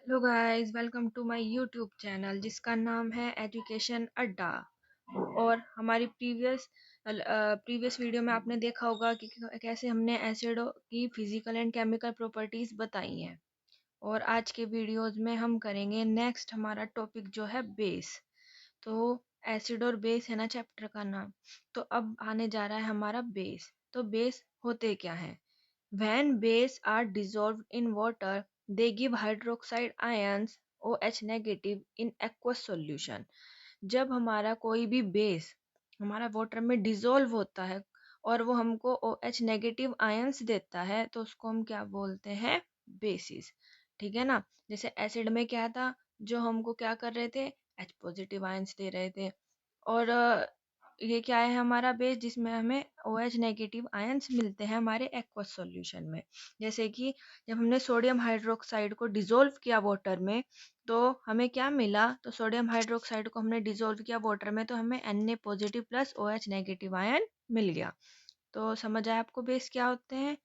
Hello guys, welcome to my YouTube channel जिसका नाम है एजुकेशन अड्डा। और हमारी प्रीवियस वीडियो में आपने देखा होगा कि कैसे हमने एसिड की फिजिकल एंड केमिकल प्रॉपर्टीज बताई हैं। और आज के वीडियोस में हम करेंगे नेक्स्ट हमारा टॉपिक जो है बेस। तो एसिड और बेस है ना चैप्टर का नाम। तो अब आने जा रहा है हमारा बेस। तो बेस होते क्या हैं? When bases are dissolved in water, they give hydroxide ions OH negative in aqueous solution. जब हमारा कोई भी बेस हमारा वाटर में डिसॉल्व होता है और वो हमको OH नेगेटिव आयंस देता है तो उसको हम क्या बोलते हैं? बेसिस। ठीक है ना। जैसे एसिड में क्या था, जो हमको क्या कर रहे थे? H पॉजिटिव आयंस दे रहे थे। और ये क्या है हमारा बेस, जिसमें हमें OH नेगेटिव आयंस मिलते हैं हमारे एक्वस सॉल्यूशन में। जैसे कि जब हमने सोडियम हाइड्रोक्साइड को डिसॉल्व किया वाटर में तो हमें क्या मिला? तो सोडियम हाइड्रोक्साइड को हमने डिसॉल्व किया वाटर में तो हमें Na positive plus OH negative ion मिल गया। तो समझ आया आपको बेस क्या होते हैं।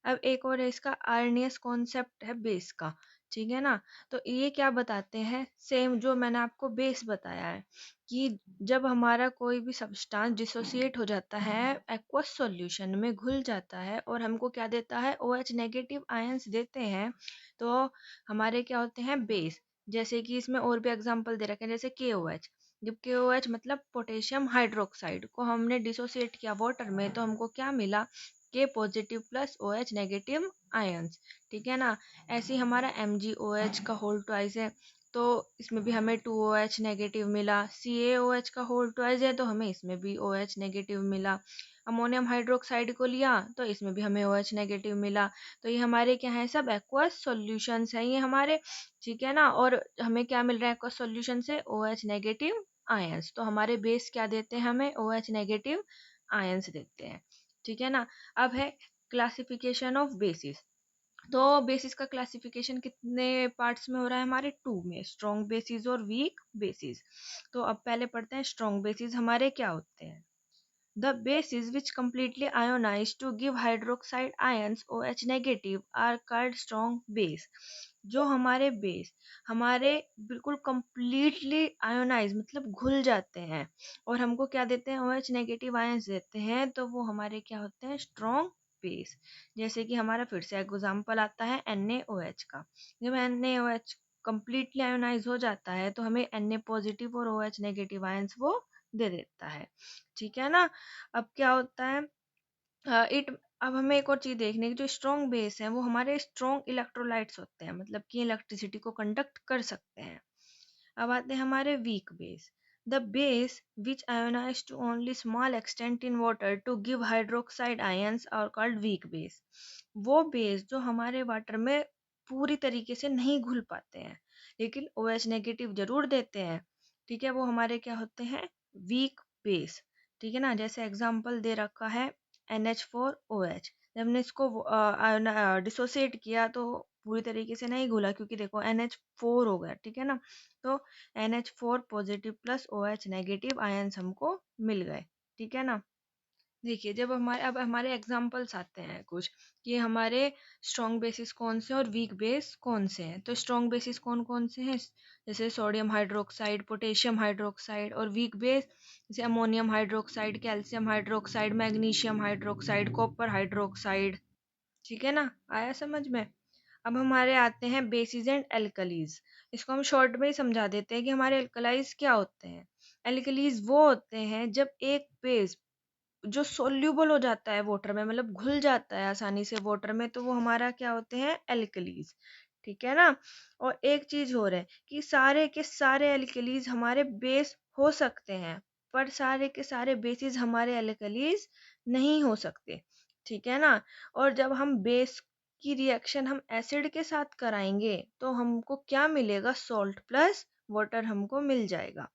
अब एक और है इसका आर्नियस कॉन्सेप्ट है बेस का। ठीक है ना। तो ये क्या बताते हैं? सेम जो मैंने आपको बेस बताया है कि जब हमारा कोई भी सब्सटेंस डिसोसिएट हो जाता है, एक्वस सॉल्यूशन में घुल जाता है और हमको क्या देता है? OH नेगेटिव आयंस देते हैं। तो हमारे क्या होते हैं? बेस। जैसे कि इसमें और भी एग्जांपल दे रखे हैं, जैसे KOH। जब KOH मतलब पोटेशियम हाइड्रोक्साइड को हमने डिसोसिएट किया वाटर में तो हमको क्या मिला? के positive plus OH negative ions. ठीक है ना। ऐसे ही हमारा MgOH का होल ट्वाइस है तो इसमें भी हमें 2OH नेगेटिव मिला। CaOH का होल ट्वाइस है तो हमें इसमें भी OH नेगेटिव मिला। अमोनियम हाइड्रोक्साइड को लिया तो इसमें भी हमें OH नेगेटिव मिला। तो ये हमारे क्या है? सब एक्वस सॉल्यूशंस हैं ये हमारे। ठीक है ना। और हमें क्या मिल रहा है एक्वस सॉल्यूशन से? OH negative ions. तो हमारे बेस क्या देते हैं? हमें OH नेगेटिव आयंस देते हैं। ठीक है ना। अब है क्लासिफिकेशन ऑफ बेसिस। तो बेसिस का क्लासिफिकेशन कितने पार्ट्स में हो रहा है? हमारे टू में, स्ट्रॉन्ग बेसिस और वीक बेसिस। तो अब पहले पढ़ते हैं स्ट्रॉन्ग बेसिस हमारे क्या होते हैं। The bases which completely ionize to give hydroxide ions OH negative are called strong base। जो हमारे बेस हमारे बिल्कुल completely ionize मतलब घुल जाते हैं और हमको क्या देते हैं? OH नेगेटिव आयंस देते हैं तो वो हमारे क्या होते हैं? Strong base. जैसे कि हमारा फिर से एग्जाम्पल आता है NaOH का। जब NaOH completely आयोनाइज हो जाता है तो हमें Na पॉजिटिव और OH नेगेटिव आयंस वो दे देता है। ठीक है ना। अब क्या होता है? इट अब हमें एक और चीज देखने की, जो स्ट्रॉन्ग बेस है वो हमारे स्ट्रॉन्ग इलेक्ट्रोलाइट्स होते हैं, मतलब कि इलेक्ट्रिसिटी को कंडक्ट कर सकते हैं। अब आते हैं हमारे weak base. The base which ionise to only small extent in water to give hydroxide ions are called weak base. वो बेस जो हमारे वाटर में पूरी तरीके से नहीं घुल पाते हैं लेकिन OH नेगेटिव जरूर देते हैं। ठीक है, वो हमारे क्या होते हैं? Weak base. ठीक है ना। जैसे एग्जाम्पल दे रखा है NH4OH। जब हमने इसको डिसोसिएट किया तो पूरी तरीके से नहीं घुला क्योंकि देखो NH4 हो गया। ठीक है ना। तो NH4 positive plus OH negative ions हमको मिल गए। ठीक है ना। देखिए, जब हमारे अब हमारे एग्जाम्पल्स आते हैं कुछ कि हमारे स्ट्रॉन्ग बेसिस कौन से और वीक बेस कौन से हैं। तो स्ट्रॉन्ग बेसिस कौन कौन से हैं? जैसे सोडियम हाइड्रोक्साइड, पोटेशियम हाइड्रोक्साइड। और वीक बेस जैसे ammonium hydroxide, calcium hydroxide, magnesium hydroxide, copper hydroxide. ठीक है ना। आया समझ में। अब हमारे आते हैं बेसिस एंड एल्कलीज। इसको हम शॉर्ट में ही समझा देते हैं कि हमारे एल्कलाइज क्या होते हैं। एल्कलीज वो होते हैं जब एक बेस जो सोल्यूबल हो जाता है वाटर में, मतलब घुल जाता है आसानी से वाटर में, तो वो हमारा क्या होते हैं? एल्कलीज। ठीक है ना। और एक चीज हो रहा है कि सारे के सारे एल्कलीज हमारे बेस हो सकते हैं पर सारे के सारे बेसिस हमारे एल्कलीज नहीं हो सकते। ठीक है ना। और जब हम बेस की रिएक्शन हम एसिड के साथ कराएंगे तो हमको क्या मिलेगा? सॉल्ट प्लस वाटर हमको मिल जाएगा।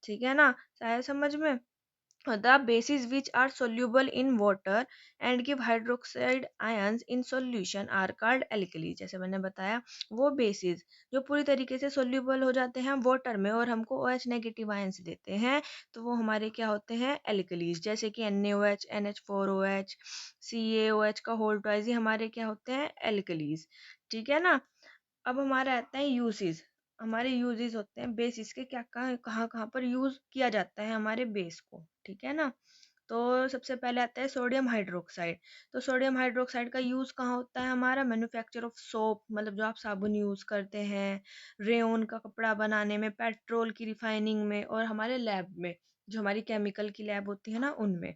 ठीक है ना। आया समझ में। The bases which are soluble in water and give hydroxide ions in solution are called alkalis। जैसे मैंने बताया, वो bases जो पूरी तरीके से soluble हो जाते हैं वाटर में और हमको OH नेगेटिव आयंस देते हैं तो वो हमारे क्या होते हैं? alkalis। जैसे कि NaOH, NH4OH, CaOH का होल ट्वाइस, ये हमारे क्या होते हैं? alkalis। ठीक है ना। अब हमारा आता है यूजेस। हमारे यूजेस होते हैं बेसिस के, क्या कहाँ कहाँ कहाँ पर यूज किया जाता है हमारे बेस को, ठीक है ना। तो सबसे पहले आता है सोडियम हाइड्रोक्साइड। तो सोडियम हाइड्रोक्साइड का यूज कहाँ होता है, हमारा मैन्युफैक्चर ऑफ सोप, मतलब जो आप साबुन यूज करते हैं, रेयन का कपड़ा बनाने में, पेट्रोल की रिफाइनिंग में, और हमारे लैब में, जो हमारी केमिकल की लैब होती है ना उनमें।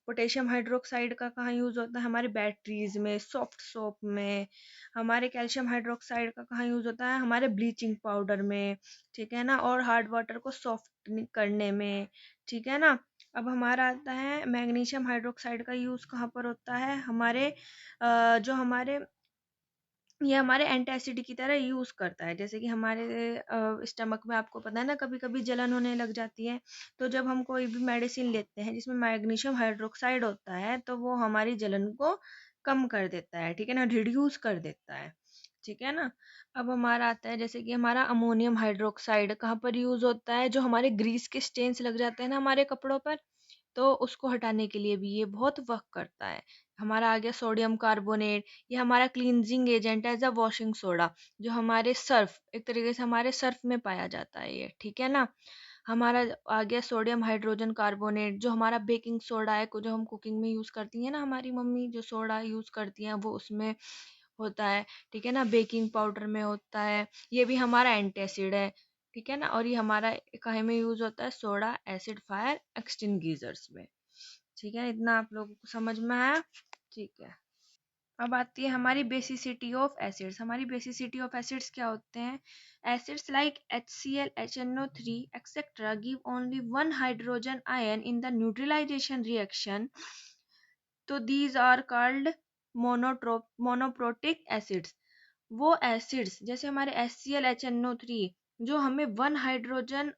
पोटेशियम हाइड्रोक्साइड का कहाँ यूज होता है, हमारे बैटरीज में, सॉफ्ट सोप में। हमारे कैल्शियम हाइड्रोक्साइड का कहाँ यूज होता है, हमारे ब्लीचिंग पाउडर में, ठीक है ना, और हार्ड वाटर को सॉफ्ट करने में, ठीक है ना। अब हमारा आता है मैग्नीशियम हाइड्रोक्साइड का यूज कहाँ पर होता है, हमारे जो हमारे ये हमारे एंटासिड की तरह यूज करता है। जैसे कि हमारे स्टमक में, आपको पता है ना, कभी कभी जलन होने लग जाती है, तो जब हम कोई भी मेडिसिन लेते हैं जिसमें मैग्नीशियम हाइड्रोक्साइड होता है, तो वो हमारी जलन को कम कर देता है, ठीक है ना, रिड्यूस कर देता है, ठीक है ना। अब हमारा आता है जैसे कि हमारा अमोनियम हाइड्रोक्साइड कहाँ पर यूज होता है, जो हमारे ग्रीस के स्टेन्स लग जाते हैं ना हमारे कपड़ों पर, तो उसको हटाने के लिए भी ये बहुत वर्क करता है। हमारा आ गया सोडियम कार्बोनेट। ये हमारा क्लींजिंग एजेंट है, एज अ वॉशिंग सोडा, जो हमारे सर्फ, एक तरीके से हमारे सर्फ में पाया जाता है ये, ठीक है ना। हमारा आ गया सोडियम हाइड्रोजन कार्बोनेट, जो हमारा बेकिंग सोडा है, जो हम कुकिंग में यूज करती है ना, हमारी मम्मी जो सोडा यूज करती हैं वो उसमें होता है, ठीक है ना, बेकिंग पाउडर में होता है। ये भी हमारा एंटासिड है, ठीक है ना। और ये हमारा काहे में यूज होता है, सोडा एसिड फायर एक्सटिंग्विशर्स में, ठीक है। इतना आप लोगों को समझ में आया, ठीक है। अब आती है हमारी बेसिसिटी ऑफ एसिड्स। हमारी बेसिसिटी ऑफ एसिड्स क्या होते हैं, acids like HCl, HNO3 etcetera give only one hydrogen ion in the neutralization reaction, तो these are called monoprotic acids. वो एसिड्स जैसे हमारे HCl, HNO3, जो हमें वन हाइड्रोजन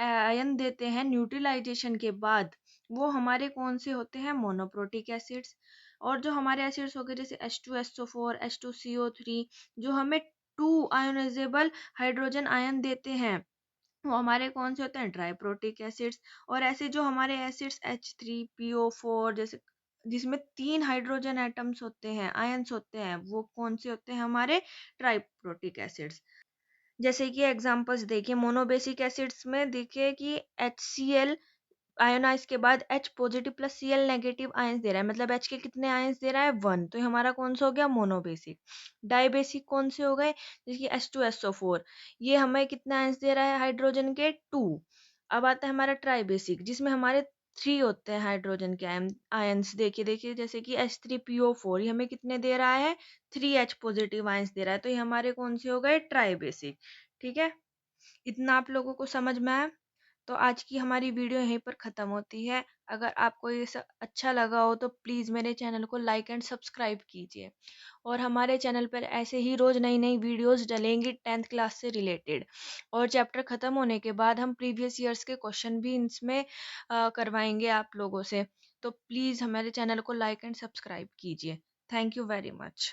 आयन देते हैं न्यूट्रलाइजेशन के बाद, वो हमारे कौन से होते हैं, मोनोप्रोटिक एसिड्स। और जो हमारे एसिड्स हो गए जैसे H2SO4, H2CO3, जो हमें टू आयोनाइजेबल हाइड्रोजन आयन देते हैं, वो हमारे कौन से होते हैं, ट्राइप्रोटिक एसिड्स। और ऐसे जो हमारे एसिड्स H3PO4 जैसे, जिसमें 3 हाइड्रोजन एटम्स होते हैं, आयंस होते हैं, वो कौन से होते हैं, हमारे ट्राइप्रोटिक एसिड्स। जैसे कि एग्जांपल्स देखिए, मोनोबेसिक एसिड्स में देखिए कि HCl आयोनाइज के बाद H positive plus Cl negative ions दे रहा है, मतलब H के कितने आयंस दे रहा है, 1, तो ये हमारा कौन सा हो गया, मोनोबेसिक। डाइबेसिक कौन से हो गए, जैसे H2SO4, ये हमें कितने आयंस दे रहा है, हाइड्रोजन के 2। अब आता है हमारा ट्राइबेसिक, जिसमें हमारे 3 होते हैं हाइड्रोजन के आयंस। देखिए देखिए, जैसे कि H3PO4, ये हमें कितने दे रहा है, 3H पॉजिटिव आयंस दे रहा है, तो ये हमारे कौन से हो गए, ट्राइबेसिक, ठीक है। इतना आप लोगों को समझ में आया। तो आज की हमारी वीडियो यहीं पर ख़त्म होती है। अगर आपको ये सब अच्छा लगा हो तो प्लीज़ मेरे चैनल को लाइक एंड सब्सक्राइब कीजिए। और हमारे चैनल पर ऐसे ही रोज़ नई नई वीडियोस डलेंगी 10th क्लास से रिलेटेड। और चैप्टर ख़त्म होने के बाद हम प्रीवियस ईयर्स के क्वेश्चन भी इसमें करवाएंगे आप लोगों से। तो प्लीज़ हमारे चैनल को लाइक एंड सब्सक्राइब कीजिए। Thank you very much.